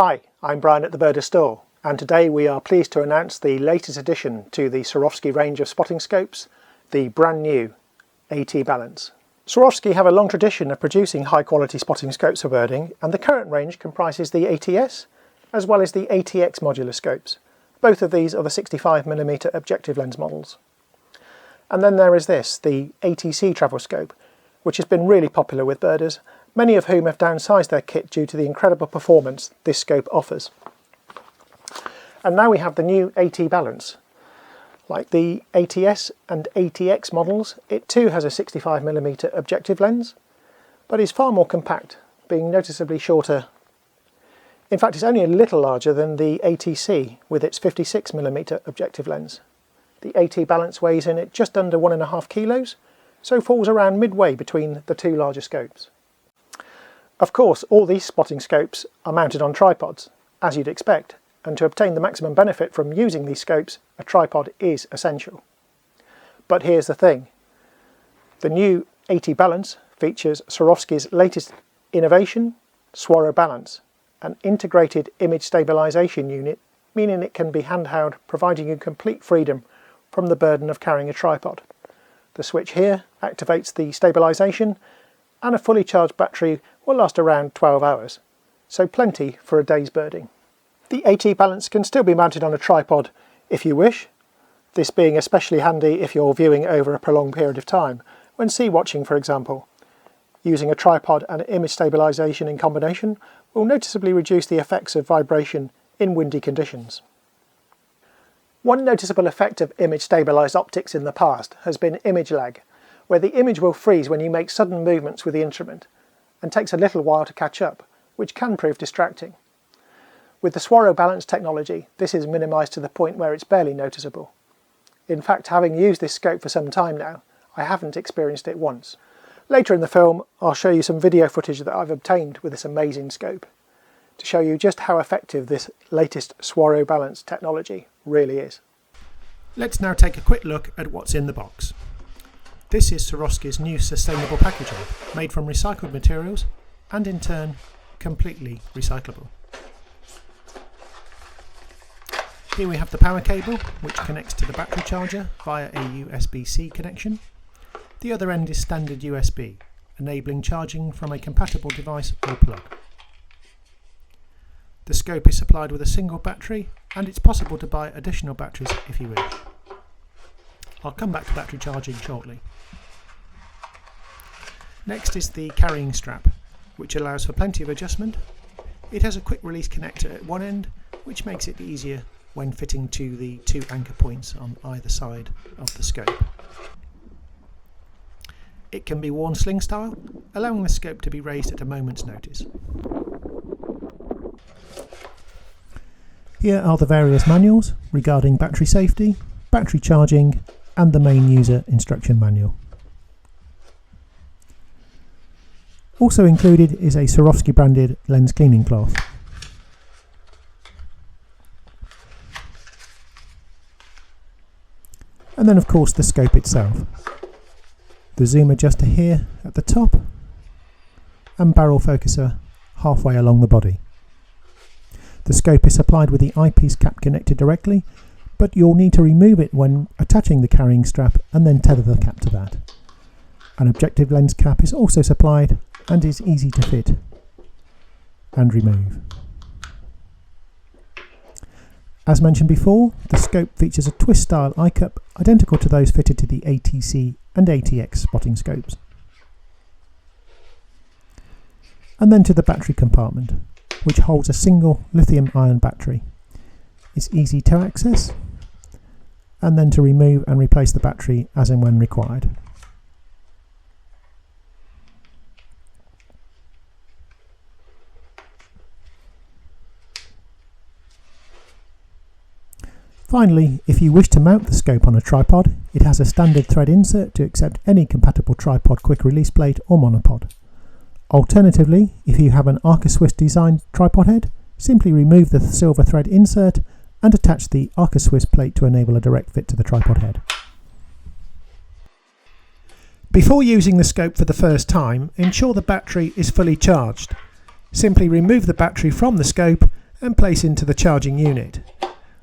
Hi, I'm Brian at the Birder Store, and today we are pleased to announce the latest addition to the Swarovski range of spotting scopes, the brand new AT Balance. Swarovski have a long tradition of producing high quality spotting scopes for birding, and the current range comprises the ATS as well as the ATX modular scopes. Both of these are the 65mm objective lens models. And then there is this, the ATC travel scope, which has been really popular with birders, many of whom have downsized their kit due to the incredible performance this scope offers. And now we have the new AT Balance. Like the ATS and ATX models, it too has a 65mm objective lens, but is far more compact, being noticeably shorter. In fact, it's only a little larger than the ATC with its 56mm objective lens. The AT Balance weighs in at just under 1.5 kilos, so falls around midway between the two larger scopes. Of course, all these spotting scopes are mounted on tripods, as you'd expect, and to obtain the maximum benefit from using these scopes, a tripod is essential. But here's the thing. The new AT Balance features Swarovski's latest innovation, Swaro Balance, an integrated image stabilisation unit, meaning it can be handheld, providing you complete freedom from the burden of carrying a tripod. The switch here activates the stabilisation, and a fully charged battery will last around 12 hours, so plenty for a day's birding. The AT Balance can still be mounted on a tripod if you wish, this being especially handy if you're viewing over a prolonged period of time, when sea watching for example. Using a tripod and image stabilisation in combination will noticeably reduce the effects of vibration in windy conditions. One noticeable effect of image stabilised optics in the past has been image lag, where the image will freeze when you make sudden movements with the instrument, and takes a little while to catch up, which can prove distracting. With the Swaro Balance technology, this is minimised to the point where it's barely noticeable. In fact, having used this scope for some time now, I haven't experienced it once. Later in the film, I'll show you some video footage that I've obtained with this amazing scope, to show you just how effective this latest Swaro Balance technology really is. Let's now take a quick look at what's in the box. This is Swarovski's new sustainable packaging, made from recycled materials and in turn completely recyclable. Here we have the power cable, which connects to the battery charger via a USB-C connection. The other end is standard USB, enabling charging from a compatible device or plug. The scope is supplied with a single battery, and it's possible to buy additional batteries if you wish. I'll come back to battery charging shortly. Next is the carrying strap, which allows for plenty of adjustment. It has a quick release connector at one end, which makes it easier when fitting to the two anchor points on either side of the scope. It can be worn sling style, allowing the scope to be raised at a moment's notice. Here are the various manuals regarding battery safety, battery charging, and the main user instruction manual. Also included is a Swarovski branded lens cleaning cloth. And then of course the scope itself. The zoom adjuster here at the top, and barrel focuser halfway along the body. The scope is supplied with the eyepiece cap connected directly, but you'll need to remove it when attaching the carrying strap and then tether the cap to that. An objective lens cap is also supplied and is easy to fit and remove. As mentioned before, the scope features a twist style eye cup identical to those fitted to the ATC and ATX spotting scopes. And then to the battery compartment, which holds a single lithium ion battery. It's easy to access, and then to remove and replace the battery as and when required. Finally, if you wish to mount the scope on a tripod, it has a standard thread insert to accept any compatible tripod quick release plate or monopod. Alternatively, if you have an Arca-Swiss designed tripod head, simply remove the silver thread insert and attach the Arca-Swiss plate to enable a direct fit to the tripod head. Before using the scope for the first time, ensure the battery is fully charged. Simply remove the battery from the scope and place into the charging unit.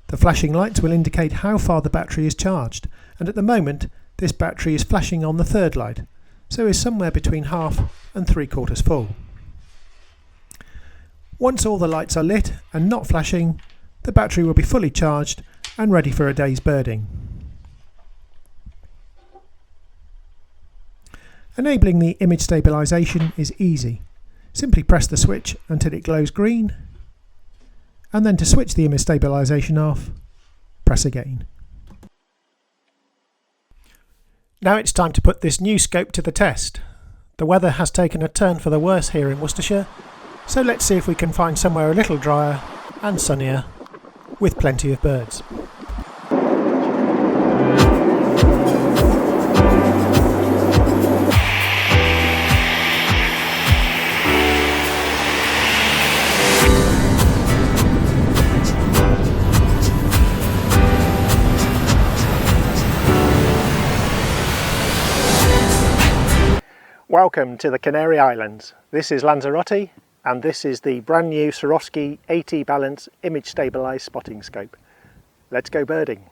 The flashing lights will indicate how far the battery is charged, and at the moment this battery is flashing on the third light, so is somewhere between half and 3/4 full. Once all the lights are lit and not flashing, the battery will be fully charged and ready for a day's birding. Enabling the image stabilisation is easy. Simply press the switch until it glows green, and then to switch the image stabilisation off, press again. Now it's time to put this new scope to the test. The weather has taken a turn for the worse here in Worcestershire, so let's see if we can find somewhere a little drier and sunnier with plenty of birds. Welcome to the Canary Islands. This is Lanzarote and this is the brand new Swarovski AT Balance Image Stabilised Spotting Scope. Let's go birding.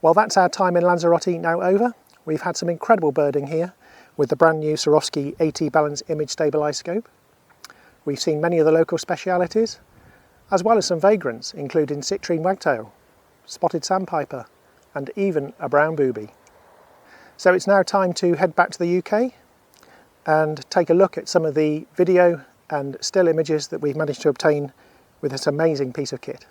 Well, that's our time in Lanzarote now over. We've had some incredible birding here with the brand new Swarovski AT Balance Image Stabilised scope. We've seen many of the local specialities, as well as some vagrants, including citrine wagtail, spotted sandpiper, and even a brown booby. So it's now time to head back to the UK and take a look at some of the video and still images that we've managed to obtain with this amazing piece of kit.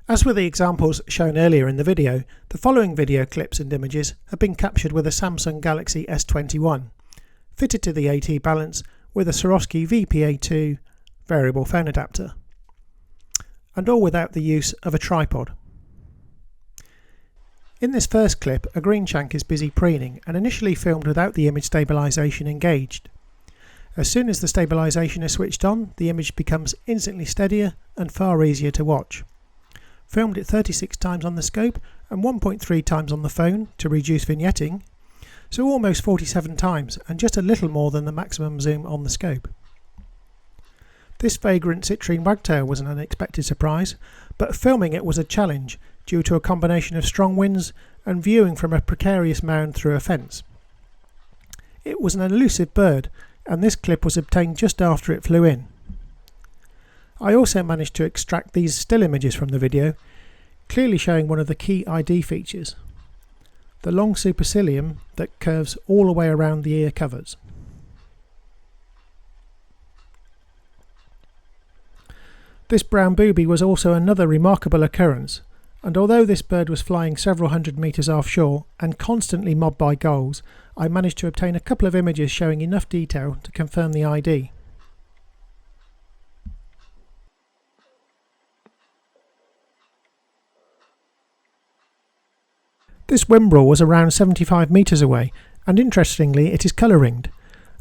As with the examples shown earlier in the video, the following video clips and images have been captured with a Samsung Galaxy S21, fitted to the AT Balance with a Swarovski VPA2 variable phone adapter, and all without the use of a tripod. In this first clip, a greenshank is busy preening and initially filmed without the image stabilisation engaged. As soon as the stabilisation is switched on, the image becomes instantly steadier and far easier to watch. Filmed at 36 times on the scope and 1.3 times on the phone to reduce vignetting, so almost 47 times and just a little more than the maximum zoom on the scope. This vagrant citrine wagtail was an unexpected surprise, but filming it was a challenge due to a combination of strong winds and viewing from a precarious mound through a fence. It was an elusive bird, and this clip was obtained just after it flew in. I also managed to extract these still images from the video, clearly showing one of the key ID features, the long supercilium that curves all the way around the ear covers. This brown booby was also another remarkable occurrence, and although this bird was flying several hundred metres offshore and constantly mobbed by gulls, I managed to obtain a couple of images showing enough detail to confirm the ID. This whimbrel was around 75 metres away, and interestingly it is colour ringed.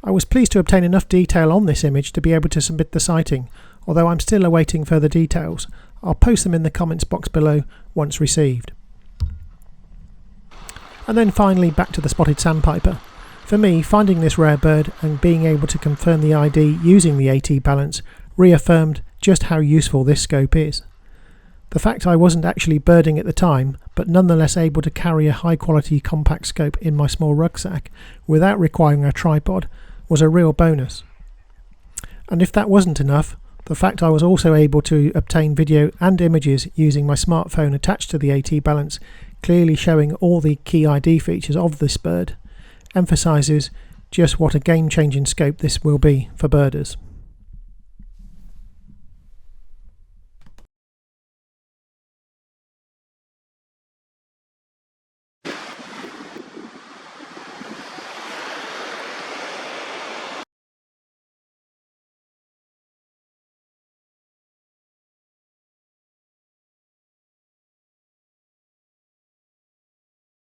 I was pleased to obtain enough detail on this image to be able to submit the sighting, although I'm still awaiting further details. I'll post them in the comments box below once received. And then finally back to the spotted sandpiper. For me, finding this rare bird and being able to confirm the ID using the AT Balance reaffirmed just how useful this scope is. The fact I wasn't actually birding at the time, but nonetheless able to carry a high quality compact scope in my small rucksack without requiring a tripod was a real bonus. And if that wasn't enough, the fact I was also able to obtain video and images using my smartphone attached to the AT Balance, clearly showing all the key ID features of this bird, emphasises just what a game-changing scope this will be for birders.